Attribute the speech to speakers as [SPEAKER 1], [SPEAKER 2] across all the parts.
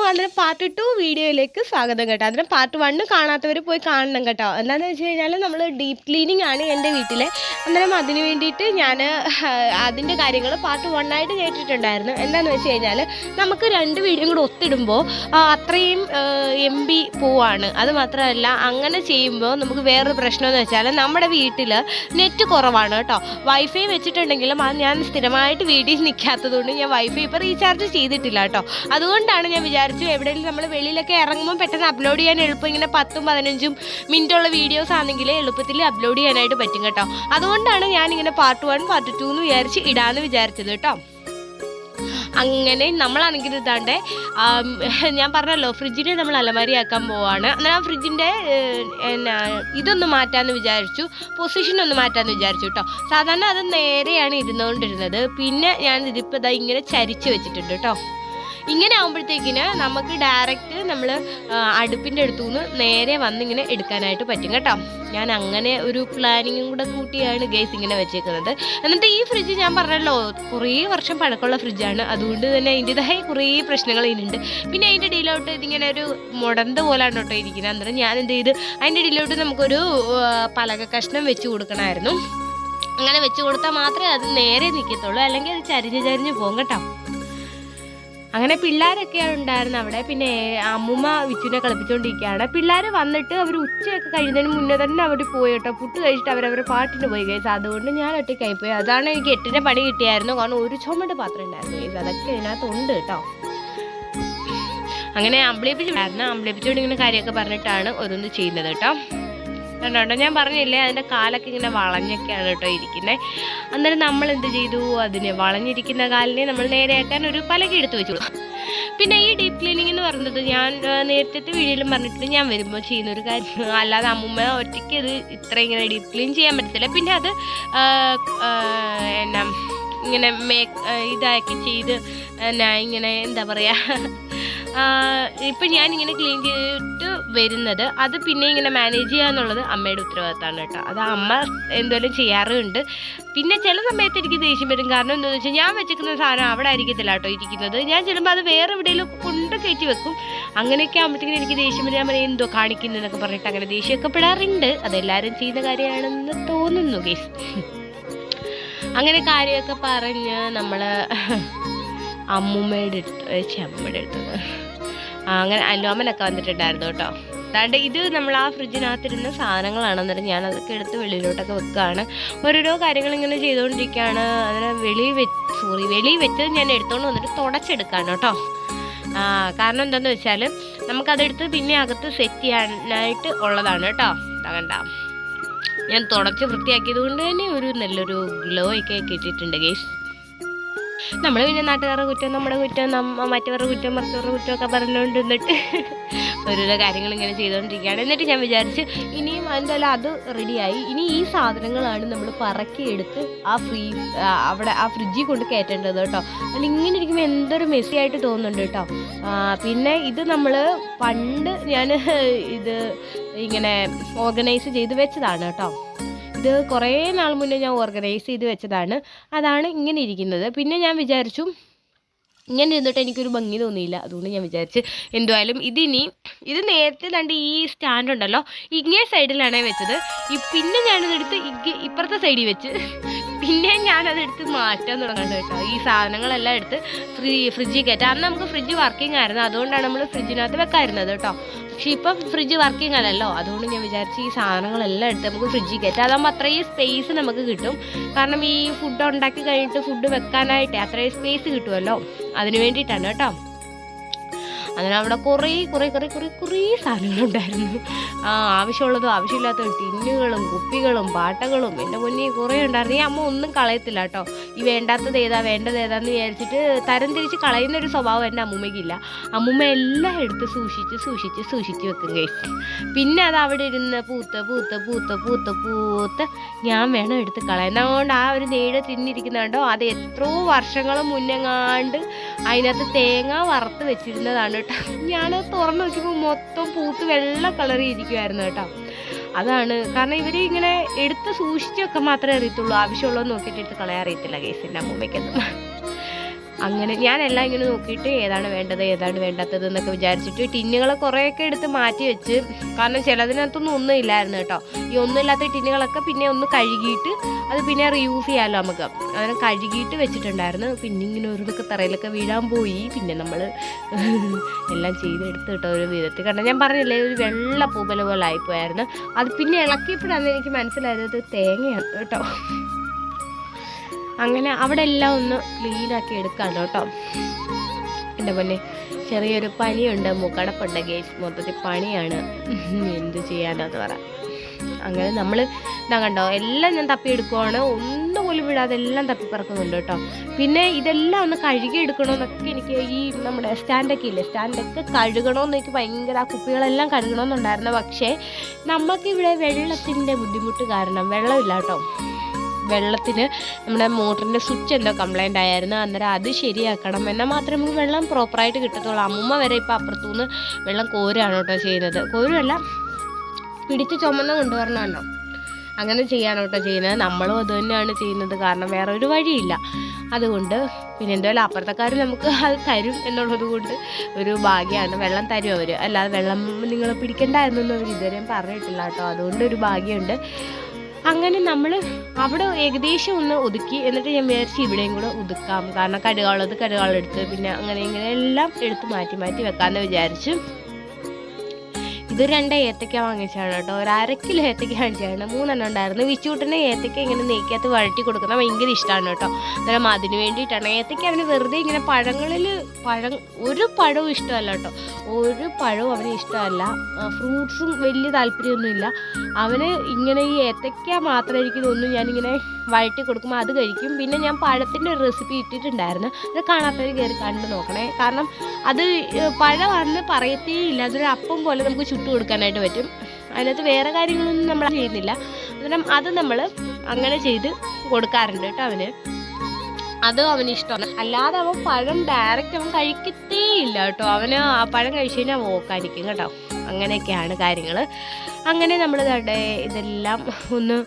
[SPEAKER 1] അതിന് പാർട്ട് 2 വീഡിയോയിലേക്ക് സ്വാഗതം കേട്ടോ. അതിന് പാർട്ട് 1 കാണാത്തവർ പോയി കാണണം കേട്ടോ. എന്താണെന്ന് വെച്ച് കഴിഞ്ഞാൽ നമ്മൾ ഡീപ്പ് ക്ലീനിങ് ആണ് എൻ്റെ വീട്ടിലെ. അന്നേരം അതിന് വേണ്ടിയിട്ട് ഞാൻ അതിൻ്റെ കാര്യങ്ങൾ പാർട്ട് 1 ആയിട്ട് കേട്ടിട്ടുണ്ടായിരുന്നു. എന്താണെന്ന് വെച്ച് കഴിഞ്ഞാൽ നമുക്ക് 2 വീഡിയോ കൂടെ ഒത്തിടുമ്പോൾ അത്രയും MB പോവാണ്. അത് മാത്രമല്ല അങ്ങനെ ചെയ്യുമ്പോൾ നമുക്ക് വേറൊരു പ്രശ്നമെന്ന് വെച്ചാൽ നമ്മുടെ വീട്ടിൽ നെറ്റ് കുറവാണ് കേട്ടോ. വൈഫൈ വെച്ചിട്ടുണ്ടെങ്കിലും അത് ഞാൻ സ്ഥിരമായിട്ട് വീഡിയോയിൽ നിൽക്കാത്തതുകൊണ്ട് ഞാൻ വൈഫൈ ഇപ്പോൾ റീചാർജ് ചെയ്തിട്ടില്ല കേട്ടോ. അതുകൊണ്ടാണ് ഞാൻ വിചാരിച്ചു എവിടെയെങ്കിലും നമ്മൾ വെളിയിലൊക്കെ ഇറങ്ങുമ്പോൾ പെട്ടെന്ന് അപ്ലോഡ് ചെയ്യാൻ എളുപ്പം ഇങ്ങനെ 10-15 മിനിറ്റുള്ള വീഡിയോസ് ആണെങ്കിൽ എളുപ്പത്തിൽ അപ്ലോഡ് ചെയ്യാനായിട്ട് പറ്റും കേട്ടോ. അതുകൊണ്ടാണ് ഞാനിങ്ങനെ പാർട്ട് 1 പാർട്ട് 2 എന്ന് വിചാരിച്ച് ഇടാമെന്ന് വിചാരിച്ചത് കേട്ടോ. അങ്ങനെ നമ്മളാണെങ്കിൽ ഇതാണ്ട് ഞാൻ പറഞ്ഞല്ലോ ഫ്രിഡ്ജിനെ നമ്മൾ അലമാരിയാക്കാൻ പോവാണ്. അന്നേരം ആ ഫ്രിഡ്ജിൻ്റെ ഇതൊന്ന് മാറ്റാമെന്ന് വിചാരിച്ചു, പൊസിഷൻ ഒന്ന് മാറ്റാമെന്ന് വിചാരിച്ചു കേട്ടോ. സാധാരണ അത് നേരെയാണ് ഇരുന്നുകൊണ്ടിരുന്നത്. പിന്നെ ഞാൻ ഇതിപ്പോൾ ഇതാ ഇങ്ങനെ ചരിച്ച് വെച്ചിട്ടുണ്ട് കേട്ടോ. ഇങ്ങനെ ആകുമ്പോഴത്തേക്കിന് നമുക്ക് ഡയറക്റ്റ് നമ്മൾ അടുപ്പിൻ്റെ അടുത്തുനിന്ന് നേരെ വന്നിങ്ങനെ എടുക്കാനായിട്ട് പറ്റും കേട്ടോ. ഞാൻ അങ്ങനെ ഒരു പ്ലാനിങ്ങും കൂടെ കൂട്ടിയാണ് ഗൈസ് ഇങ്ങനെ വെച്ചേക്കുന്നത്. എന്നിട്ട് ഈ ഫ്രിഡ്ജ് ഞാൻ പറഞ്ഞല്ലോ കുറേ വർഷം പഴക്കമുള്ള ഫ്രിഡ്ജാണ്. അതുകൊണ്ട് തന്നെ അതിൻ്റെതായ കുറേ പ്രശ്നങ്ങൾ ഇതിനുണ്ട്. പിന്നെ അതിൻ്റെ ഇടയിലോട്ട് ഇതിങ്ങനെ ഒരു മുടന്ത് പോലാണ് കേട്ടോ ഇരിക്കുന്നത്. അന്നേരം ഞാൻ എന്ത് ചെയ്ത് അതിൻ്റെ ഇടയിലോട്ട് നമുക്കൊരു പലക കഷ്ണം വെച്ച് കൊടുക്കണമായിരുന്നു. അങ്ങനെ വെച്ച് കൊടുത്താൽ മാത്രമേ അത് നേരെ നിൽക്കത്തുള്ളൂ, അല്ലെങ്കിൽ അത് ചരിഞ്ഞ് പോകും കേട്ടോ. അങ്ങനെ പിള്ളേരൊക്കെ ഉണ്ടായിരുന്നു അവിടെ. പിന്നെ അമ്മൂമ്മ വിച്ചുവിനെ കളിപ്പിച്ചുകൊണ്ടിരിക്കുകയാണ്. പിള്ളേർ വന്നിട്ട് അവർ ഉച്ചയൊക്കെ കഴിയുന്നതിന് മുന്നേ തന്നെ അവർ പോയി കേട്ടോ. പുട്ട് കഴിച്ചിട്ട് അവരവരുടെ പാട്ടിന് പോയി ഗൈസ്. അതുകൊണ്ട് ഞാൻ ഒറ്റയ്ക്കായി പോയി. അതാണ് എനിക്ക് 8ന്റെ പണി കിട്ടിയായിരുന്നു. കാരണം ഒരു ചുമട് പാത്രം ഉണ്ടായിരുന്നു ഗൈസ്. അതൊക്കെ ഇതിനകത്തുണ്ട് കേട്ടോ. അങ്ങനെ അമ്പിളിപ്പിച്ചുകൊണ്ട് ഇങ്ങനെ കാര്യമൊക്കെ പറഞ്ഞിട്ടാണ് ഓരോന്ന് ചെയ്യുന്നത് കേട്ടോ. കണ്ടോ, ഞാൻ പറഞ്ഞില്ലേ അതിൻ്റെ കാലൊക്കെ ഇങ്ങനെ വളഞ്ഞൊക്കെയാണ് കേട്ടോ ഇരിക്കുന്നത്. അന്നേരം നമ്മൾ എന്ത് ചെയ്തു, അതിന് വളഞ്ഞിരിക്കുന്ന കാലിനെ നമ്മൾ നേരെയാക്കാൻ ഒരു പലക എടുത്ത് വെച്ചു. പിന്നെ ഈ ഡീപ്പ് ക്ലീനിങ് എന്ന് പറയുന്നത് ഞാൻ നേരത്തെ വീഡിയോയിലും പറഞ്ഞിട്ട് ഞാൻ വരുമ്പോൾ ചെയ്യുന്നൊരു കാര്യം. അല്ലാതെ അമ്മൂമ്മ ഒറ്റയ്ക്ക് ഇത് ഇത്ര ഇങ്ങനെ ഡീപ്പ് ക്ലീൻ ചെയ്യാൻ പറ്റത്തില്ല. പിന്നെ അത് എന്നാ ഇങ്ങനെ ഇതാക്കി ചെയ്ത് എന്നാ ഇങ്ങനെ എന്താ പറയുക, ഇപ്പം ഞാനിങ്ങനെ ക്ലീൻ ചെയ്തിട്ട് വരുന്നത് അത് പിന്നെ ഇങ്ങനെ മാനേജ് ചെയ്യുക എന്നുള്ളത് അമ്മയുടെ ഉത്തരവാദിത്തമാണ് കേട്ടോ. അത് അമ്മ എന്തെങ്കിലും ചെയ്യാറുണ്ട്. പിന്നെ ചില സമയത്ത് എനിക്ക് ദേഷ്യം വരും. കാരണം എന്താണെന്ന് വെച്ചാൽ ഞാൻ വെച്ചിരിക്കുന്ന സാധനം അവിടെ ആയിരിക്കത്തില്ല കേട്ടോ ഇരിക്കുന്നത്. ഞാൻ ചിലപ്പോൾ അത് വേറെ എവിടെയെങ്കിലും കൊണ്ട് കയറ്റി വെക്കും. അങ്ങനെയൊക്കെ ആകുമ്പോഴത്തേക്കും എനിക്ക് ദേഷ്യം വരും. ഞാൻ പറയും എന്തോ കാണിക്കുന്നതെന്നൊക്കെ പറഞ്ഞിട്ട് അങ്ങനെ ദേഷ്യമൊക്കെ പെടാറുണ്ട്. അതെല്ലാവരും ചെയ്യുന്ന കാര്യമാണെന്ന് തോന്നുന്നു ഗൈസ്. അങ്ങനെ കാര്യമൊക്കെ പറഞ്ഞ് നമ്മൾ അമ്മൂമ്മയുടെ അടുത്ത് അങ്ങനെ അല്ലോമ്മനൊക്കെ വന്നിട്ടുണ്ടായിരുന്നു കേട്ടോ. അതാണ്ട് ഇത് നമ്മൾ ആ ഫ്രിഡ്ജിനകത്തിരുന്ന സാധനങ്ങളാണ്. അന്നേരം ഞാൻ അതൊക്കെ എടുത്ത് വെളിയിലോട്ടൊക്കെ വെക്കുകയാണ്. ഓരോരോ കാര്യങ്ങൾ ഇങ്ങനെ ചെയ്തുകൊണ്ടിരിക്കുകയാണ്. അതിനെ വെളിയിൽ വെച്ചത് ഞാൻ എടുത്തുകൊണ്ട് വന്നിട്ട് തുടച്ചെടുക്കാണ് കേട്ടോ. കാരണം എന്താണെന്ന് വെച്ചാൽ നമുക്കതെടുത്ത് പിന്നെ അകത്ത് സെറ്റ് ചെയ്യാനായിട്ട് ഉള്ളതാണ് കേട്ടോ. കണ്ട ഞാൻ തുടച്ച് വൃത്തിയാക്കിയത് കൊണ്ട് തന്നെ ഒരു നല്ലൊരു ഗ്ലോ ഒക്കെ കിട്ടിയിട്ടുണ്ട് ഗൈസ്. നമ്മൾ പിന്നെ നാട്ടുകാരുടെ കുറ്റം, നമ്മുടെ കുറ്റം, മറ്റവരുടെ കുറ്റം, മറ്റവരുടെ കുറ്റമൊക്കെ പറഞ്ഞുകൊണ്ട് നിന്നിട്ട് ഓരോരോ കാര്യങ്ങൾ ഇങ്ങനെ ചെയ്തുകൊണ്ടിരിക്കുകയാണ്. എന്നിട്ട് ഞാൻ വിചാരിച്ച് ഇനിയും എന്തായാലും അത് റെഡിയായി. ഇനി ഈ സാധനങ്ങളാണ് നമ്മൾ പറക്കിയെടുത്ത് അവിടെ ആ ഫ്രിഡ്ജിൽ കൊണ്ട് കയറ്റേണ്ടത് കേട്ടോ. അല്ലെങ്കിൽ ഇങ്ങനെ ഇരിക്കുമ്പോൾ എന്തൊരു മെസ്സി ആയിട്ട് തോന്നുന്നുണ്ട് കേട്ടോ. പിന്നെ ഇത് നമ്മൾ പണ്ട് ഞാൻ ഇത് ഇങ്ങനെ ഓർഗനൈസ് ചെയ്ത് വെച്ചതാണ് കേട്ടോ. ഇത് കുറേ നാൾ മുന്നേ ഞാൻ ഓർഗനൈസ് ചെയ്ത് വെച്ചതാണ്. അതാണ് ഇങ്ങനെ ഇരിക്കുന്നത്. പിന്നെ ഞാൻ വിചാരിച്ചു ഇങ്ങനെ ഇരുന്നിട്ട് എനിക്കൊരു ഭംഗി തോന്നിയില്ല. അതുകൊണ്ട് ഞാൻ വിചാരിച്ച് എന്തായാലും ഇത് നേരത്തെ കണ്ട് ഈ സ്റ്റാൻഡ് ഉണ്ടല്ലോ ഇങ്ങേ സൈഡിലാണ് വെച്ചത്. പിന്നെ ഞാനതെടുത്ത് ഇപ്പുറത്തെ സൈഡിൽ വെച്ച് പിന്നെ ഞാനതെടുത്ത് മാറ്റാൻ തുടങ്ങുന്നുണ്ട് കേട്ടോ. ഈ സാധനങ്ങളെല്ലാം എടുത്ത് ഫ്രിഡ്ജിൽ കയറ്റാം. അന്ന് നമുക്ക് ഫ്രിഡ്ജ് വർക്കിംഗ് ആയിരുന്നു. അതുകൊണ്ടാണ് നമ്മൾ ഫ്രിഡ്ജിനകത്ത് വെക്കായിരുന്നത് കേട്ടോ. പക്ഷേ ഇപ്പം ഫ്രിഡ്ജ് വർക്കിംഗ് അല്ലല്ലോ. അതുകൊണ്ട് ഞാൻ വിചാരിച്ച് ഈ സാധനങ്ങളെല്ലാം എടുത്ത് നമുക്ക് ഫ്രിഡ്ജിൽ കയറ്റാം. അതാകുമ്പോൾ അത്രയും സ്പേസ് നമുക്ക് കിട്ടും. കാരണം ഈ ഫുഡ് ഉണ്ടാക്കി കഴിഞ്ഞിട്ട് ഫുഡ് വെക്കാനായിട്ട് അത്രയും സ്പേസ് കിട്ടുമല്ലോ. അതിന് വേണ്ടിയിട്ടാണ് കേട്ടോ. അങ്ങനെ അവിടെ കുറേ സാധനങ്ങളുണ്ടായിരുന്നു. ആവശ്യമുള്ളതും ആവശ്യമില്ലാത്തതും ടിന്നുകളും കുപ്പികളും പാട്ടകളും എൻ്റെ മുന്നേ കുറേ ഉണ്ടായിരുന്നു. ഈ അമ്മ ഒന്നും കളയത്തില്ല കേട്ടോ. ഈ വേണ്ടത് ഏതാന്ന് വിചാരിച്ചിട്ട് തരം തിരിച്ച് കളയുന്നൊരു സ്വഭാവം എൻ്റെ അമ്മൂമ്മയ്ക്കില്ല. അമ്മൂമ്മ എല്ലാം എടുത്ത് സൂക്ഷിച്ച് വെക്കും ഗൈസ്. പിന്നെ അത് അവിടെ ഇരുന്ന് പൂത്ത് ഞാൻ വേണം എടുത്ത് കളയാൻ. അതുകൊണ്ട് ആ ഒരു നെയ്ഡ് തിന്നിരിക്കുന്നുണ്ടോ അത് എത്രയോ വർഷങ്ങൾ മുന്നെങ്ങാണ്ട് അതിനകത്ത് തേങ്ങ വറുത്ത് വെച്ചിരുന്നതാണ് കേട്ടോ. ഞാനത് തുറന്ന് നോക്കിയപ്പോൾ മൊത്തം പൂത്ത് വെള്ള കളറിൽ ഇരിക്കുമായിരുന്നു കേട്ടോ. അതാണ് കാരണം ഇവർ ഇങ്ങനെ എടുത്ത് സൂക്ഷിച്ചൊക്കെ മാത്രമേ അറിയത്തുള്ളൂ. ആവശ്യമുള്ളത് നോക്കിയിട്ട് എടുത്ത് കളയാൻ അറിയത്തില്ല ഗൈസ് എൻ്റെ അമ്മൂമ്മയ്ക്കൊന്നും. അങ്ങനെ ഞാനെല്ലാം ഇങ്ങനെ നോക്കിയിട്ട് ഏതാണ് വേണ്ടത് ഏതാണ് വേണ്ടാത്തത് എന്നൊക്കെ വിചാരിച്ചിട്ട് ടിന്നുകൾ കുറേയൊക്കെ എടുത്ത് മാറ്റി വെച്ച്, കാരണം ചിലതിനകത്തൊന്നും ഒന്നും ഇല്ലായിരുന്നു കേട്ടോ. ഈ ഒന്നുമില്ലാത്ത ടിന്നുകളൊക്കെ പിന്നെ ഒന്ന് കഴുകിയിട്ട് അത് പിന്നെ റീയൂസ് ചെയ്യാമല്ലോ നമുക്ക്, അങ്ങനെ കഴുകിയിട്ട് വെച്ചിട്ടുണ്ടായിരുന്നു. പിന്നെ ഇങ്ങനെ ഒരു തറയിലൊക്കെ വീഴാൻ പോയി. പിന്നെ നമ്മൾ എല്ലാം ചെയ്തെടുത്ത് കേട്ടോ ഒരു വിധത്തിൽ. കാരണം ഞാൻ പറഞ്ഞില്ലേ ഒരു വെള്ള പൂപ്പല പോലെ ആയിപ്പോയായിരുന്നു. അത് പിന്നെ ഇളക്കിയപ്പോഴാണ് എനിക്ക് മനസ്സിലായത് തേങ്ങയാണ് കേട്ടോ. അങ്ങനെ അവിടെ എല്ലാം ഒന്ന് ക്ലീനാക്കി എടുക്കാണ് കേട്ടോ. എൻ്റെ പൊന്നെ ചെറിയൊരു പനിയുണ്ട്, മൂക്കടപ്പുണ്ട് ഗേസ്, മൊത്തത്തിൽ പണിയാണ്, എന്ത് ചെയ്യാനെന്ന് പറ. അങ്ങനെ നമ്മൾ ഇതാ കണ്ടോ എല്ലാം ഞാൻ തപ്പിയെടുക്കുവാണ്, ഒന്നുപോലും വിടാതെ എല്ലാം തപ്പിപ്പറക്കുന്നുണ്ട് കേട്ടോ. പിന്നെ ഇതെല്ലാം ഒന്ന് കഴുകിയെടുക്കണമെന്നൊക്കെ എനിക്ക് ഈ നമ്മുടെ സ്റ്റാൻഡൊക്കെ ഇല്ലേ, സ്റ്റാൻഡൊക്കെ കഴുകണമെന്ന് എനിക്ക് ഭയങ്കര, ആ കുപ്പികളെല്ലാം കഴുകണമെന്നുണ്ടായിരുന്നു. പക്ഷേ നമുക്കിവിടെ വെള്ളത്തിൻ്റെ ബുദ്ധിമുട്ട് കാരണം വെള്ളമില്ല കേട്ടോ. വെള്ളത്തിന് നമ്മുടെ മോട്ടറിൻ്റെ സ്വിച്ച് എന്തോ കംപ്ലൈൻ്റ് ആയിരുന്നു. അന്നേരം അത് ശരിയാക്കണം, എന്നാൽ മാത്രമേ നമുക്ക് വെള്ളം പ്രോപ്പറായിട്ട് കിട്ടത്തുള്ളൂ. അമ്മൂമ്മ വരെ ഇപ്പോൾ അപ്പുറത്തുനിന്ന് വെള്ളം കോരുകയാണ് കേട്ടോ ചെയ്യുന്നത്. കോരുമല്ല, പിടിച്ച് ചുമന്ന് കൊണ്ടുവരണമല്ലോ, അങ്ങനെ ചെയ്യാണ് കേട്ടോ ചെയ്യുന്നത്. നമ്മളും അത് തന്നെയാണ് ചെയ്യുന്നത്, കാരണം വേറെ ഒരു വഴിയില്ല. അതുകൊണ്ട് പിന്നെ എന്തായാലും അപ്പുറത്തേക്കാർ നമുക്ക് അത് തരും എന്നുള്ളത് കൊണ്ട് ഒരു ഭാഗ്യമാണ്. വെള്ളം തരും അവർ, അല്ലാതെ വെള്ളം നിങ്ങൾ പിടിക്കണ്ടായിരുന്നൊന്നും അവർ ഇതുവരെയും പറഞ്ഞിട്ടില്ല കേട്ടോ. അതുകൊണ്ട് ഒരു ഭാഗ്യമുണ്ട്. അങ്ങനെ നമ്മൾ അവിടെ ഏകദേശം ഒന്ന് ഒതുക്കി. എന്നിട്ട് ഞാൻ വിചാരിച്ച് ഇവിടെയും കൂടെ ഒതുക്കാം, കാരണം കടുകാളെടുത്ത് പിന്നെ അങ്ങനെ ഇങ്ങനെ എല്ലാം എടുത്ത് മാറ്റി മാറ്റി വെക്കാമെന്ന് വിചാരിച്ചു. ഇത് 2 ഏത്തയ്ക്ക വാങ്ങിച്ചാണ് കേട്ടോ. ഒരു 1/2 കിലോ ഏത്തയ്ക്ക വാങ്ങിച്ചാണ്. 3 ഉണ്ടായിരുന്നു. വിച്ചൂട്ടിന് ഏത്തയ്ക്ക ഇങ്ങനെ നെയ്ക്കകത്ത് വഴറ്റി കൊടുക്കുന്നത് ഭയങ്കര ഇഷ്ടമാണ് കേട്ടോ. അന്നേരം അതിന് വേണ്ടിയിട്ടാണ്. ഏത്തയ്ക്ക അവന് വെറുതെ ഇങ്ങനെ ഒരു പഴവും ഇഷ്ടമല്ല കേട്ടോ, ഒരു പഴവും അവന് ഇഷ്ടമല്ല. ഫ്രൂട്ട്സും വലിയ താല്പര്യമൊന്നുമില്ല അവന്. ഇങ്ങനെ ഈ ഏത്തയ്ക്ക മാത്രമായിരിക്കും തോന്നുന്നു ഞാനിങ്ങനെ വഴറ്റി കൊടുക്കുമ്പോൾ അത് കഴിക്കും. പിന്നെ ഞാൻ പഴത്തിൻ്റെ ഒരു റെസിപ്പി ഇട്ടിട്ടുണ്ടായിരുന്നു, അത് കാണാത്തവർ കയറി കണ്ടു നോക്കണേ. കാരണം അത് പഴമാണെന്ന് പറയത്തേ ഇല്ല, അതൊരു അപ്പം പോലെ നമുക്ക് ചുട്ടു കൊടുക്കാനായിട്ട് പറ്റും. അതിനകത്ത് വേറെ കാര്യങ്ങളൊന്നും നമ്മൾ ചെയ്യുന്നില്ല. അന്നേരം അത് നമ്മൾ അങ്ങനെ ചെയ്ത് കൊടുക്കാറുണ്ട് കേട്ടോ അവന്. അത് അവന് ഇഷ്ടമാണ്. അല്ലാതെ അവൻ പഴം ഡയറക്റ്റ് അവൻ കഴിക്കത്തേ ഇല്ല കേട്ടോ. അവന് ആ പഴം കഴിച്ചു കഴിഞ്ഞാൽ വോക്കാനിക്കും കേട്ടോ. അങ്ങനെയൊക്കെയാണ് കാര്യങ്ങൾ. അങ്ങനെ നമ്മൾ ഇതെല്ലാം ഒന്ന്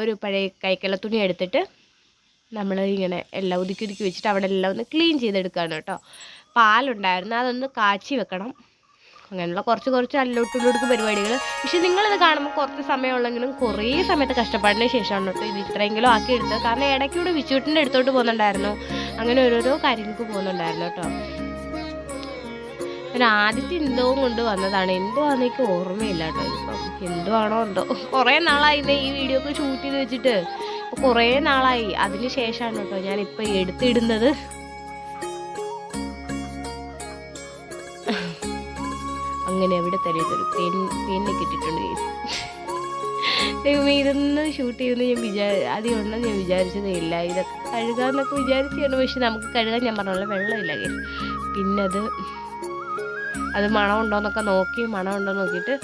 [SPEAKER 1] ഒരു പഴയ കൈക്കല തുണി എടുത്തിട്ട് നമ്മൾ ഇങ്ങനെ എല്ലാം ഒതുക്കി വെച്ചിട്ട് അവിടെ എല്ലാം ഒന്ന് ക്ലീൻ ചെയ്തെടുക്കുകയാണ് കേട്ടോ. പാലുണ്ടായിരുന്നു, അതൊന്ന് കാച്ചി വെക്കണം. അങ്ങനെയുള്ള കുറച്ച് അല്ലോട്ടുള്ളൊടുക്ക് പരിപാടികൾ. പക്ഷെ നിങ്ങളിത് കാണുമ്പോൾ കുറച്ച് സമയമുള്ളെങ്കിലും കുറേ സമയത്ത് കഷ്ടപ്പാടിന് ശേഷമാണ് കേട്ടോ ഇത് ഇത്രയെങ്കിലും ആക്കി എടുത്തത്. കാരണം ഇടയ്ക്കൂടെ വിച്ചൂട്ടിൻ്റെ അടുത്തോട്ട് പോകുന്നുണ്ടായിരുന്നു, അങ്ങനെ ഓരോരോ കാര്യങ്ങൾക്ക് പോകുന്നുണ്ടായിരുന്നു കേട്ടോ. പിന്നെ ആദ്യത്തെ എന്തോ കൊണ്ട് വന്നതാണ്, എന്തോ ആണെന്ന് എനിക്ക് ഓർമ്മയില്ല കേട്ടോ. ഇതിപ്പം എന്തോ ആണോ എന്തോ, കുറേ നാളായി ഈ വീഡിയോ ഒക്കെ ഷൂട്ട് ചെയ്ത് വെച്ചിട്ട്, ഇപ്പോൾ കുറേ നാളായി. അതിന് ശേഷമാണ് കേട്ടോ ഞാനിപ്പോൾ എടുത്തിടുന്നത്. അങ്ങനെ എവിടെ തരുന്നൊരു പെണ്ണ് കിട്ടിയിട്ടുണ്ട്. ഇതൊന്നും ഷൂട്ട് ചെയ്യുമെന്ന് ആദ്യം ഉണ്ടെന്ന് ഞാൻ വിചാരിച്ചതേ ഇല്ല. ഇതൊക്കെ കഴുകാമെന്നൊക്കെ വിചാരിച്ചാണ്, പക്ഷെ നമുക്ക് കഴുകാൻ ഞാൻ പറഞ്ഞ വെള്ളമില്ല കേസ്. പിന്നെ അത് മണമുണ്ടോയെന്നൊക്കെ നോക്കി, മണമുണ്ടോയെന്ന് നോക്കിയിട്ട്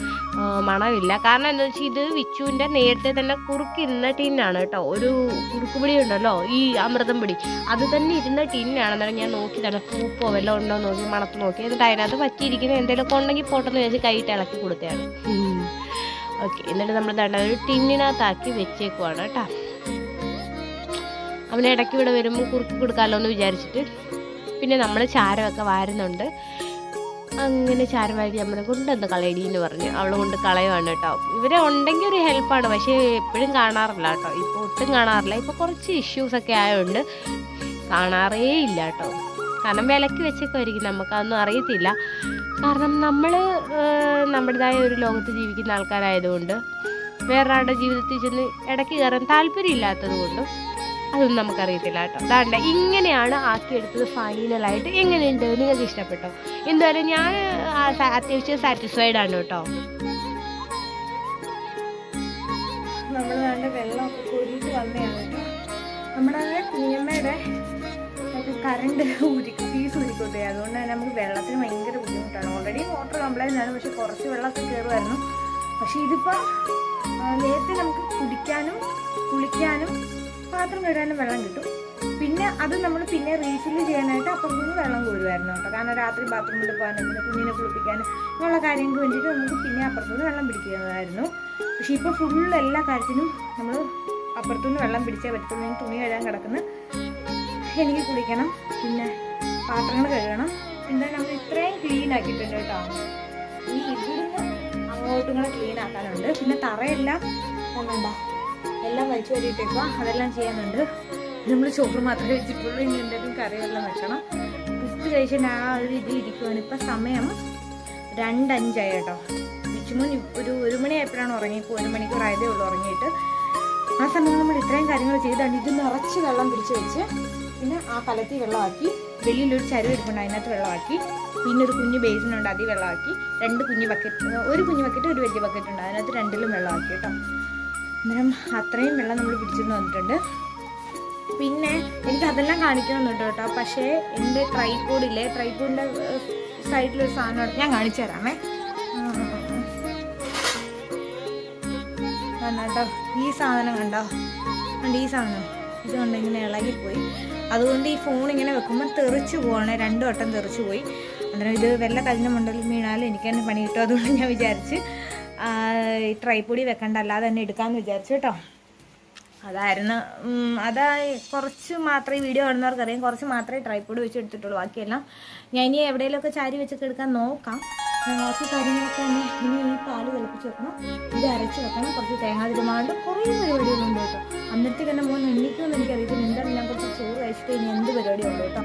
[SPEAKER 1] മണമില്ല. കാരണം എന്താണെന്ന് വെച്ചാൽ ഇത് വിച്ചുവിൻ്റെ നേരത്തെ തന്നെ കുറുക്കിരുന്ന ടിന്നാണ് കേട്ടോ. ഒരു കുറുക്കുപിടി ഉണ്ടല്ലോ, ഈ അമൃതം പിടി, അത് തന്നെ ഇരുന്ന ടിന്നാണ്. അന്നേരം ഞാൻ നോക്കി തന്നെ പൂപ്പോ വല്ലതും ഉണ്ടോ എന്ന് നോക്കി മണത്ത് നോക്കി. എന്നിട്ട് അതിനകത്ത് പറ്റിയിരിക്കുന്ന എന്തെങ്കിലുമൊക്കെ ഉണ്ടെങ്കിൽ പോട്ടെന്ന് വിചാരിച്ച് കൈയിട്ട് ഇളക്കി കൊടുത്തതാണ്. ഓക്കെ, എന്നിട്ട് നമ്മൾ ഒരു ടിന്നിനകത്താക്കി വെച്ചേക്കുവാണ് കേട്ടോ. അവന് ഇടയ്ക്ക് ഇവിടെ വരുമ്പോൾ കുറുക്കി കൊടുക്കാമല്ലോ എന്ന് വിചാരിച്ചിട്ട് പിന്നെ നമ്മൾ ചാരമൊക്കെ വാരുന്നുണ്ട്. അങ്ങനെ ചാരം വാരി നമ്മളെ കൊണ്ടെന്ന് കളയടി എന്ന് പറഞ്ഞ് അവൾ കൊണ്ട് കളയുവാണ് കേട്ടോ. ഇവരെ ഉണ്ടെങ്കിൽ ഒരു ഹെൽപ്പാണ്, പക്ഷേ എപ്പോഴും കാണാറില്ല കേട്ടോ. ഇപ്പോൾ ഒട്ടും കാണാറില്ല. ഇപ്പോൾ കുറച്ച് ഇഷ്യൂസൊക്കെ ആയതുകൊണ്ട് കാണാറേ ഇല്ല കേട്ടോ. കാരണം വിലക്ക് വെച്ചൊക്കെയായിരിക്കും, നമുക്കതൊന്നും അറിയത്തില്ല. കാരണം നമ്മൾ നമ്മുടേതായ ഒരു ലോകത്ത് ജീവിക്കുന്ന ആൾക്കാരായതുകൊണ്ട് വേറൊരാളുടെ ജീവിതത്തിൽ ചെന്ന് ഇടയ്ക്ക് കയറാൻ താല്പര്യമില്ലാത്തത് കൊണ്ടും അതൊന്നും നമുക്കറിയത്തില്ല കേട്ടോ. അതാണ്ട് ഇങ്ങനെയാണ് ആക്കിയെടുത്തത് ഫൈനലായിട്ട്. എങ്ങനെയുണ്ട്, നിങ്ങൾക്ക് ഇഷ്ടപ്പെട്ടോ? എന്തായാലും ഞാൻ അത്യാവശ്യം സാറ്റിസ്ഫൈഡ് ആണ് കേട്ടോ.
[SPEAKER 2] നമ്മൾ വേണ്ട വെള്ളമൊക്കെ കോരിയിട്ട് വന്നതാണ് കേട്ടോ. നമ്മുടെ കുഞ്ഞമ്മയുടെ കറണ്ട് ഫീസ് ഊരിക്കൊണ്ടേ, അതുകൊണ്ട് തന്നെ നമുക്ക് വെള്ളത്തിന് ഭയങ്കര ബുദ്ധിമുട്ടാണ്. ഓൾറെഡി മോട്ടർ കംപ്ലൈൻ്റ് ആണ്, പക്ഷെ കുറച്ച് വെള്ളമൊക്കെ കയറുമായിരുന്നു. പക്ഷേ ഇതിപ്പോൾ നേരത്തെ നമുക്ക് കുടിക്കാനും കുളിക്കാനും പാത്രം കഴുകാനും വെള്ളം കിട്ടും. പിന്നെ അത് നമ്മൾ പിന്നെ റീഫില്ല് ചെയ്യാനായിട്ട് അപ്പുറത്തുനിന്ന് വെള്ളം കോരുമായിരുന്നു കേട്ടോ. കാരണം രാത്രി ബാത്റൂമിൽ പോകാനും പിന്നെ കുഞ്ഞിനെ കുളിപ്പിക്കാനും അങ്ങനെയുള്ള കാര്യങ്ങൾക്ക് വേണ്ടിയിട്ട് നമുക്ക് പിന്നെ അപ്പുറത്തുനിന്ന് വെള്ളം പിടിക്കുന്നതായിരുന്നു. പക്ഷേ ഇപ്പോൾ ഫുള്ള് എല്ലാ കാര്യത്തിനും നമ്മൾ അപ്പുറത്തുനിന്ന് വെള്ളം പിടിച്ചേ പറ്റത്തുള്ളൂ. തുണി കഴുകാൻ കിടക്കുന്ന എനിക്ക് കുളിക്കണം, പിന്നെ പാത്രങ്ങൾ കഴുകണം. പിന്നെ നമ്മൾ ഇത്രയും ക്ലീൻ ആക്കിയിട്ടുണ്ട് കേട്ടോ. ഇനി ഇവിടുന്ന് അങ്ങോട്ടും കൂടെ ക്ലീൻ ആക്കാനുണ്ട്. പിന്നെ തറയെല്ലാം വേണ്ട എല്ലാം വലിച്ചു വരിയിട്ടേക്കുക, അതെല്ലാം ചെയ്യാനുണ്ട്. നമ്മൾ ചോറ് മാത്രമേ വെച്ചിട്ടുള്ളൂ. ഇനി എന്തെങ്കിലും കറിവെല്ലാം വെക്കണം. ഫുഡ് കഴിച്ചിട്ട് ആ ഒരു ഇതിൽ ഇരിക്കുവാണ്. ഇപ്പം സമയം 2:05 കേട്ടോ. വിച്ചുമോൻ ഒരു മണിയായപ്പോഴാണ് ഉറങ്ങിയപ്പോൾ 1 മണിക്കൂർ ആയതേ ഉള്ളൂ ഉറങ്ങിയിട്ട്. ആ സമയം നമ്മൾ ഇത്രയും കാര്യങ്ങൾ ചെയ്താണ്. ഇത് നിറച്ച് വെള്ളം പിടിച്ച് വെച്ച് പിന്നെ ആ കലത്തിൽ വെള്ളമാക്കി, വെളിയിലൊരു ചരുവ് എടുക്കുന്നുണ്ട് അതിനകത്ത് വെള്ളമാക്കി, പിന്നെ ഒരു കുഞ്ഞ് ബേസിനുണ്ട് അതിൽ വെള്ളമാക്കി, 2 കുഞ്ഞ് ബക്കറ്റ്, ഒരു കുഞ്ഞ് ബക്കറ്റ് ഒരു വലിയ ബക്കറ്റ് ഉണ്ട് അതിനകത്ത് 2ലും വെള്ളമാക്കി കേട്ടോ. അന്നേരം അത്രയും വെള്ളം നമ്മൾ പിടിച്ചിട്ട് വന്നിട്ടുണ്ട്. പിന്നെ എനിക്ക് അതെല്ലാം കാണിക്കണമെന്നുണ്ട് കേട്ടോ. പക്ഷേ എൻ്റെ ട്രൈപോഡില്ലേ, ട്രൈപോഡിൻ്റെ സൈഡിലൊരു സാധനമാണ്, ഞാൻ കാണിച്ചു തരാമേ കേട്ടോ. ഈ സാധനം കണ്ടോ, ഈ സാധനം ഇതുകൊണ്ട് ഇങ്ങനെ ഇളകിപ്പോയി. അതുകൊണ്ട് ഈ ഫോൺ ഇങ്ങനെ വെക്കുമ്പോൾ തെറിച്ച് പോവാണ്, 2 വട്ടം തെറിച്ച് പോയി. അന്നേരം ഇത് വല്ല കല്ലിൻ്റെ മണ്ടലിൽ വീണാലും എനിക്ക് തന്നെ പണി കിട്ടും. അതുകൊണ്ട് ഞാൻ വിചാരിച്ച് ഈ ട്രൈപോഡി വെക്കണ്ട, അല്ലാതെ തന്നെ എടുക്കാമെന്ന് വിചാരിച്ചു കേട്ടോ. അതായിരുന്നു കുറച്ച് മാത്രമേ വീഡിയോ കാണുന്നവർക്കറിയാം, കുറച്ച് മാത്രമേ ട്രൈപോഡ് വെച്ച് എടുത്തിട്ടുള്ളൂ. ബാക്കിയെല്ലാം ഞാൻ ഇനി എവിടെയെങ്കിലുമൊക്കെ ചാരി വെച്ചൊക്കെ എടുക്കാൻ നോക്കാം. ബാക്കി കാര്യങ്ങളൊക്കെ തന്നെ ഇനി ഈ പാല് തിളപ്പിച്ച് വെക്കണം, ഇത് അരച്ച് വെക്കണം, കുറച്ച് തേങ്ങ തിരുമാണ്ട് കുറേ പരിപാടികളുണ്ട് കേട്ടോ. അന്നത്തെ തന്നെ മോൻ എണ്ണിക്കുമെന്ന് എനിക്കറിയത്തില്ല. എന്താണ് ഞാൻ കുറച്ച് ചോറ് കഴിച്ചിട്ട് ഇനി എന്ത് പരിപാടിയുള്ളൂ കേട്ടോ.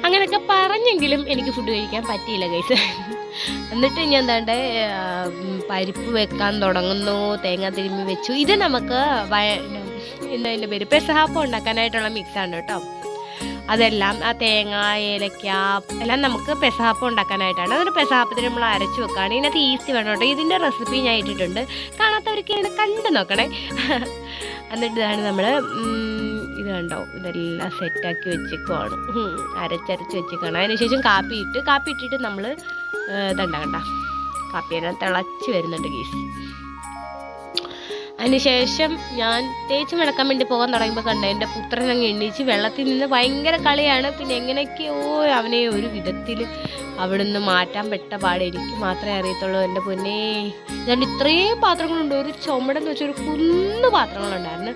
[SPEAKER 1] അങ്ങനെയൊക്കെ പറഞ്ഞെങ്കിലും എനിക്ക് ഫുഡ് കഴിക്കാൻ പറ്റിയില്ല ഗൈസ്. എന്നിട്ട് ഞാൻ എന്താണ്ട് പരിപ്പ് വെക്കാൻ തുടങ്ങുന്നു, തേങ്ങ തിരുമ്മി വെച്ചു. ഇത് നമുക്ക് എന്താ അതിൻ്റെ പേര്, പെസഹാപ്പം ഉണ്ടാക്കാനായിട്ടുള്ള മിക്സാണ് കേട്ടോ. അതെല്ലാം ആ തേങ്ങ, ഏലക്ക എല്ലാം നമുക്ക് പെസഹാപ്പം ഉണ്ടാക്കാനായിട്ടാണ്. അതൊരു പെസഹാപ്പത്തിന് നമ്മൾ അരച്ച് വെക്കുകയാണ്. ഇതിനകത്ത് ഈസ്റ്റ് വേണം കേട്ടോ. ഇതിൻ്റെ റെസിപ്പി ഞാൻ ഇട്ടിട്ടുണ്ട്, കാണാത്തവർക്ക് ഇങ്ങനെ കണ്ടു നോക്കണേ. എന്നിട്ട് ഇതാണ് നമ്മൾ ഇത് കണ്ടോ, ഇതെല്ലാം സെറ്റാക്കി വെച്ചേക്കുവാണ്, അരച്ചരച്ച് വെച്ചേക്കാണ്. അതിനുശേഷം കാപ്പി ഇട്ടിട്ട് നമ്മൾ ഇതുണ്ടാകണ്ട, കാപ്പിയെല്ലാം തിളച്ച് വരുന്നുണ്ട് ഗീസ്. അതിനുശേഷം ഞാൻ തേച്ച് മിളക്കാൻ വേണ്ടി പോകാൻ തുടങ്ങിയപ്പോൾ കണ്ട എൻ്റെ പുത്രൻ അങ്ങ് എണ്ണീച്ച് വെള്ളത്തിൽ നിന്ന് ഭയങ്കര കളിയാണ്. പിന്നെ എങ്ങനെയൊക്കെയോ അവനെ ഒരു വിധത്തിൽ അവിടുന്ന് മാറ്റാൻ പെട്ട പാട് എനിക്ക് മാത്രമേ അറിയത്തുള്ളൂ. എൻ്റെ പൊന്നേ, ഇതുകൊണ്ട് ഇത്രയും പാത്രങ്ങളുണ്ട്. ഒരു ചുമടെന്ന് വെച്ചൊരു കുന്ന് പാത്രങ്ങളുണ്ടായിരുന്നു.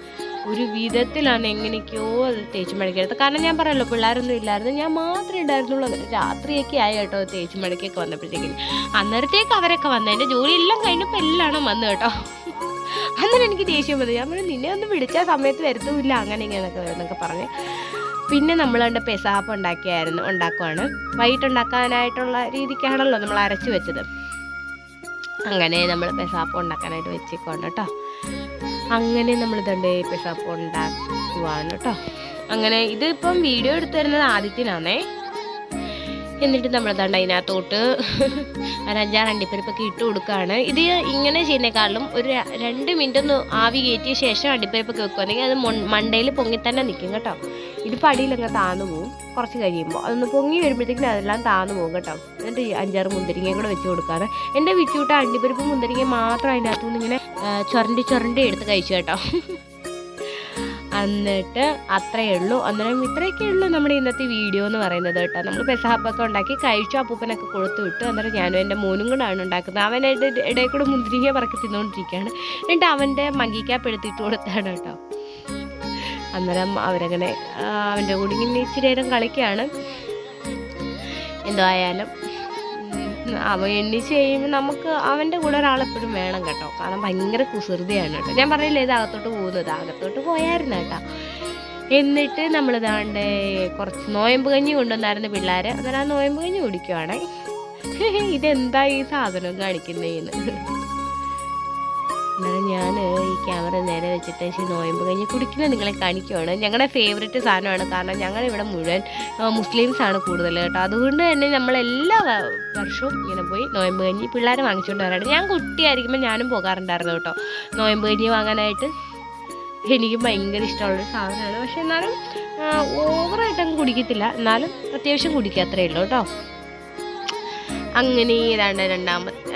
[SPEAKER 1] ഒരു വിധത്തിലാണ് എങ്ങനെയൊക്കെയോ അത് തേച്ച് മടക്കിയെടുത്തത്. കാരണം ഞാൻ പറയല്ലോ, പിള്ളേരൊന്നും ഇല്ലായിരുന്നു, ഞാൻ മാത്രമേ ഉണ്ടായിരുന്നുള്ളൂ. രാത്രിയൊക്കെ ആയി കേട്ടോ തേച്ച് മടക്കിയൊക്കെ വന്നപ്പോഴത്തേക്കും. അന്നേരത്തേക്ക് അവരൊക്കെ വന്നു, എൻ്റെ ജോലിയെല്ലാം കഴിഞ്ഞപ്പോൾ എല്ലാം വന്നു കേട്ടോ. അന്നേരം എനിക്ക് ദേഷ്യം വന്നു. ഞാൻ പറഞ്ഞു, നിന്നെ ഒന്നും വിളിച്ച സമയത്ത് വരുത്തുമില്ല, അങ്ങനെ ഇങ്ങനെയൊക്കെ പറഞ്ഞ്. പിന്നെ നമ്മൾ കണ്ട പെസഹാപ്പം ഉണ്ടാക്കുവാണ്. വൈകിട്ടുണ്ടാക്കാനായിട്ടുള്ള രീതിക്കാണല്ലോ നമ്മൾ അരച്ച് വെച്ചത്. അങ്ങനെ നമ്മൾ പെസഹാപ്പം ഉണ്ടാക്കാനായിട്ട് വെച്ചേക്കുവാണ് കേട്ടോ. അങ്ങനെ നമ്മളിതുണ്ട് പെസഹാപ്പം ഉണ്ടാക്കുവാണ് കേട്ടോ. അങ്ങനെ ഇതിപ്പം വീഡിയോ എടുത്തു തരുന്നത് ആദിത്യനാണേ. എന്നിട്ട് നമ്മളെന്താണ്ട് അതിനകത്തോട്ട് ഒരു 5-6 അണ്ടിപ്പരിപ്പൊക്കെ ഇട്ട് കൊടുക്കുകയാണ്. ഇത് ഇങ്ങനെ ചെയ്യുന്നേക്കാളും ഒരു 2 മിനിറ്റ് ഒന്ന് ആവി കയറ്റിയ ശേഷം അണ്ടിപ്പരിപ്പൊക്കെ വെക്കുകയാണെങ്കിൽ അത് മണ്ടയിൽ പൊങ്ങി തന്നെ നിൽക്കും കേട്ടോ. ഇത് പടിയിലങ്ങ് താന്നു പോവും. കുറച്ച് കഴിയുമ്പോൾ അതൊന്ന് പൊങ്ങി വരുമ്പോഴത്തേക്കും അതെല്ലാം താന്നു പോകും കേട്ടോ. എന്നിട്ട് 5-6 മുന്തിരിങ്ങയും കൂടെ വെച്ച് കൊടുക്കാറ്. എൻ്റെ വിച്ചൂട്ട അണ്ടിപ്പരിപ്പ് മുന്തിരിങ്ങ മാത്രം അതിനകത്തുനിന്ന് ഇങ്ങനെ ചുരണ്ടി എടുത്ത് കഴിച്ചു കേട്ടോ. എന്നിട്ട് അത്രയേ ഉള്ളൂ. അന്നേരം ഇത്രയൊക്കെ ഉള്ളൂ നമ്മുടെ ഇന്നത്തെ വീഡിയോ എന്ന് പറയുന്നത് കേട്ടോ. നമ്മൾ പെസഹാപ്പൊക്കെ ഉണ്ടാക്കി കഴിച്ചു, അപ്പൂപ്പനൊക്കെ കൊടുത്തു വിട്ടു. അന്നേരം ഞാനും എൻ്റെ മോനും കൂടാണ് ഉണ്ടാക്കുന്നത്. അവനായിട്ട് ഇടയിൽ കൂടെ മുന്തിരിങ്ങ പറക്കി തിന്നുകൊണ്ടിരിക്കുകയാണ്. എന്നിട്ട് അവൻ്റെ മങ്കിക്കാപ്പെടുത്തിട്ട് കൊടുത്താണ് കേട്ടോ. അന്നേരം അവരങ്ങനെ അവൻ്റെ കൂടി ഇങ്ങനെ ഇച്ചിരി നേരം കളിക്കുകയാണ്. എന്തോ ആയാലും അവൻ എണ്ണിച്ച് കഴിയുമ്പോൾ നമുക്ക് അവൻ്റെ കൂടെ ഒരാളെപ്പോഴും വേണം കേട്ടോ. കാരണം ഭയങ്കര കുസൃതിയാണ് കേട്ടോ. ഞാൻ പറയില്ല ഇത് അകത്തോട്ട് പോകുന്നത്, അകത്തോട്ട് പോയായിരുന്നു കേട്ടോ. എന്നിട്ട് നമ്മളിതാണ്ട് കുറച്ച് നോയമ്പ് കഞ്ഞി കൊണ്ടുവന്നായിരുന്നു പിള്ളേർ. അന്നേരം ആ നോയമ്പ് കഞ്ഞി കുടിക്കുവാണേ. ഇതെന്താ ഈ സാധനം കാണിക്കുന്നതെന്ന്. അന്നേരം ഞാൻ ഈ ക്യാമറ നേരെ വെച്ചിട്ട് നോയമ്പ് കഞ്ഞി കുടിക്കുന്നത് നിങ്ങളെ കാണിക്കുവാണ്. ഞങ്ങളുടെ ഫേവറേറ്റ് സാധനമാണ്. കാരണം ഞങ്ങളിവിടെ മുഴുവൻ മുസ്ലിംസാണ് കൂടുതൽ കേട്ടോ. അതുകൊണ്ട് തന്നെ നമ്മളെല്ലാ വർഷവും ഇങ്ങനെ പോയി നോയമ്പ് കഞ്ഞി പിള്ളേരെ വാങ്ങിച്ചുകൊണ്ട് വരാറുണ്ട്. ഞാൻ കുട്ടിയായിരിക്കുമ്പോൾ ഞാനും പോകാറുണ്ടായിരുന്നു കേട്ടോ നോയമ്പ് കഞ്ഞി വാങ്ങാനായിട്ട്. എനിക്ക് ഭയങ്കര ഇഷ്ടമുള്ളൊരു സാധനമാണ്. പക്ഷെ എന്നാലും ഓവറായിട്ടങ്ങ് കുടിക്കത്തില്ല, എന്നാലും അത്യാവശ്യം കുടിക്കുക അത്രയേ ഉള്ളൂ കേട്ടോ. അങ്ങനെ ഏതാണ്ട്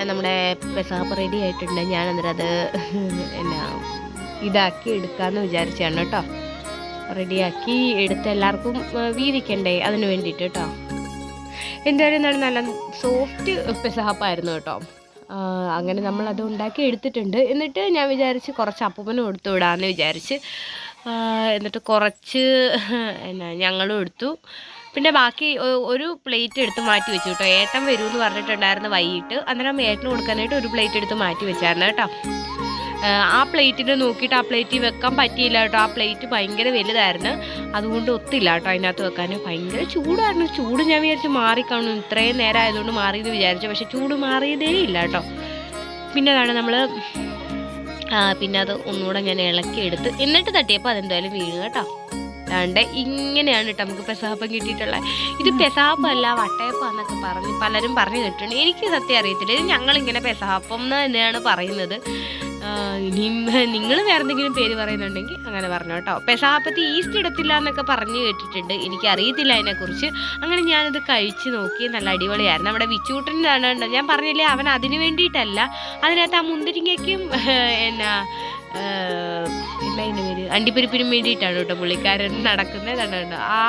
[SPEAKER 1] നമ്മുടെ പെസഹാപ്പ് റെഡി ആയിട്ടുണ്ട്. ഞാൻ അന്നേരം അത് ഇതാക്കി എടുക്കാമെന്ന് വിചാരിച്ചാണ് കേട്ടോ. റെഡിയാക്കി എടുത്ത് എല്ലാവർക്കും വീതിക്കണ്ടേ, അതിന് വേണ്ടിയിട്ട് കേട്ടോ. എന്തായാലും നല്ല സോഫ്റ്റ് പെസഹാപ്പായിരുന്നു കേട്ടോ. അങ്ങനെ നമ്മളത് ഉണ്ടാക്കി എടുത്തിട്ടുണ്ട്. എന്നിട്ട് ഞാൻ വിചാരിച്ച് കുറച്ച് അപ്പൂപ്പന് കൊടുത്തു വിടാമെന്ന് വിചാരിച്ച് എന്നിട്ട് കുറച്ച് എന്നാ ഞങ്ങളും എടുത്തു. പിന്നെ ബാക്കി ഒരു പ്ലേറ്റ് എടുത്ത് മാറ്റി വെച്ചു കേട്ടോ. ഏട്ടൻ വരുമെന്ന് പറഞ്ഞിട്ടുണ്ടായിരുന്നു വൈകിട്ട്. അന്നേരം ഏട്ടന് കൊടുക്കാനായിട്ട് ഒരു പ്ലേറ്റ് എടുത്ത് മാറ്റി വെച്ചായിരുന്നു കേട്ടോ. ആ പ്ലേറ്റിൽ നോക്കിയിട്ട് ആ പ്ലേറ്റിൽ വെക്കാൻ പറ്റിയില്ല കേട്ടോ. ആ പ്ലേറ്റ് ഭയങ്കര വലുതായിരുന്നു, അതുകൊണ്ട് ഒത്തില്ല കേട്ടോ അതിനകത്ത് വെക്കാൻ. ഭയങ്കര ചൂടായിരുന്നു. ചൂട് ഞാൻ വിചാരിച്ച് മാറിക്കാണു, ഇത്രയും നേരം ആയതുകൊണ്ട് മാറിയെന്ന് വിചാരിച്ചു. പക്ഷെ ചൂട് മാറിയതേ ഇല്ല കേട്ടോ. പിന്നെ അതാണ് നമ്മൾ പിന്നെ അത് ഒന്നുകൂടെ ഞാൻ ഇളക്കി എടുത്ത് എന്നിട്ട് തട്ടിയപ്പോൾ അതെന്തായാലും വീണു കേട്ടോ. അല്ലാണ്ട് ഇങ്ങനെയാണ് കേട്ടോ നമുക്ക് പെസാപ്പം കിട്ടിയിട്ടുള്ളത്. ഇത് പെസാപ്പല്ല വട്ടയപ്പാന്നൊക്കെ പറഞ്ഞ് പലരും പറഞ്ഞു കേട്ടിട്ടുണ്ട്. എനിക്ക് സത്യം അറിയത്തില്ല. ഇത് ഞങ്ങളിങ്ങനെ പെസാപ്പം എന്ന് തന്നെയാണ് പറയുന്നത്. ഇനിയും നിങ്ങൾ വേറെ എന്തെങ്കിലും പേര് പറയുന്നുണ്ടെങ്കിൽ അങ്ങനെ പറഞ്ഞു കേട്ടോ. പെസാപ്പത്തി ഈസ്റ്റ് ഇടത്തില്ല എന്നൊക്കെ പറഞ്ഞു കേട്ടിട്ടുണ്ട്, എനിക്കറിയത്തില്ല അതിനെക്കുറിച്ച്. അങ്ങനെ ഞാനത് കഴിച്ച് നോക്കി, നല്ല അടിപൊളിയായിരുന്നു. നമ്മുടെ വിച്ചൂട്ടനാണ് ഞാൻ പറഞ്ഞില്ലേ, അവൻ അതിന് വേണ്ടിയിട്ടല്ല, അതിനകത്ത് ആ മുന്തിരിങ്ങയ്ക്കും എന്നാ അതിൻ്റെ പേര് അണ്ടിപ്പരിപ്പിനും വേണ്ടിയിട്ടാണ് കേട്ടോ പുള്ളിക്കാരൻ നടക്കുന്നത്. കണ്ടോ ആ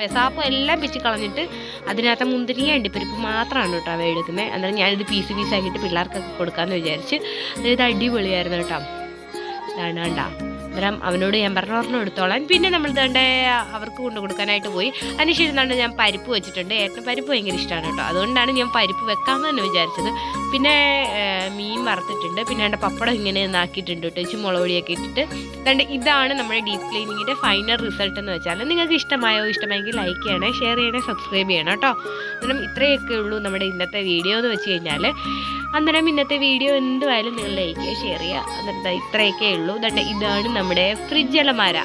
[SPEAKER 1] പെസാപ്പം എല്ലാം പിച്ച് കളഞ്ഞിട്ട് അതിനകത്ത് മുന്തിരിങ്ങ അണ്ടിപ്പരിപ്പ് മാത്രമാണ് കേട്ടോ അവ എടുക്കുന്നത്. അന്നേരം ഞാനിത് പീസ് പീസാക്കിയിട്ട് പിള്ളേർക്കൊക്കെ കൊടുക്കാമെന്ന് വിചാരിച്ച്. ഇത് അടിപൊളിയായിരുന്നു കേട്ടോ. ഇതാണ് കണ്ടാ. അന്നേരം അവനോട് ഞാൻ പറഞ്ഞു എടുത്തോളാം. പിന്നെ നമ്മൾ ഇതാണ്ട് അവർക്ക് കൊണ്ടു കൊടുക്കാനായിട്ട് പോയി. അതിനുശേഷം എന്താണ് ഞാൻ പരിപ്പ് വെച്ചിട്ടുണ്ട്. ഏട്ടന് പരിപ്പ് ഭയങ്കര ഇഷ്ടമാണ് കേട്ടോ, അതുകൊണ്ടാണ് ഞാൻ പരിപ്പ് വെക്കാമെന്ന് തന്നെ വിചാരിച്ചത്. പിന്നെ മീൻ വറുത്തിട്ടുണ്ട്. പിന്നെ എൻ്റെ പപ്പടം ഇങ്ങനെ ആക്കിയിട്ടുണ്ട് കേട്ടോ, ഇച്ചിരി മുളക് പൊടിയൊക്കെ ഇട്ടിട്ട്. അതുകൊണ്ട് ഇതാണ് നമ്മുടെ ഡീപ്പ് ക്ലീനിങ്ങിൻ്റെ ഫൈനൽ റിസൾട്ട് എന്ന് വെച്ചാൽ. നിങ്ങൾക്ക് ഇഷ്ടമായെങ്കിൽ ലൈക്ക് ചെയ്യണേ, ഷെയർ ചെയ്യണേ, സബ്സ്ക്രൈബ് ചെയ്യണം കേട്ടോ. അന്നേരം ഇത്രയൊക്കെ ഉള്ളൂ നമ്മുടെ ഇന്നത്തെ വീഡിയോ എന്ന് വെച്ച് കഴിഞ്ഞാൽ. അന്നേരം ഇന്നത്തെ വീഡിയോ എന്തുമായാലും നിങ്ങൾ ലൈക്ക് ചെയ്യുക, ഷെയർ ചെയ്യുക. എന്നിട്ട് ഇത്രയൊക്കെ ഉള്ളൂ. ഇതാണ് നമ്മുടെ ഫ്രിഡ്ജ് അലമാര.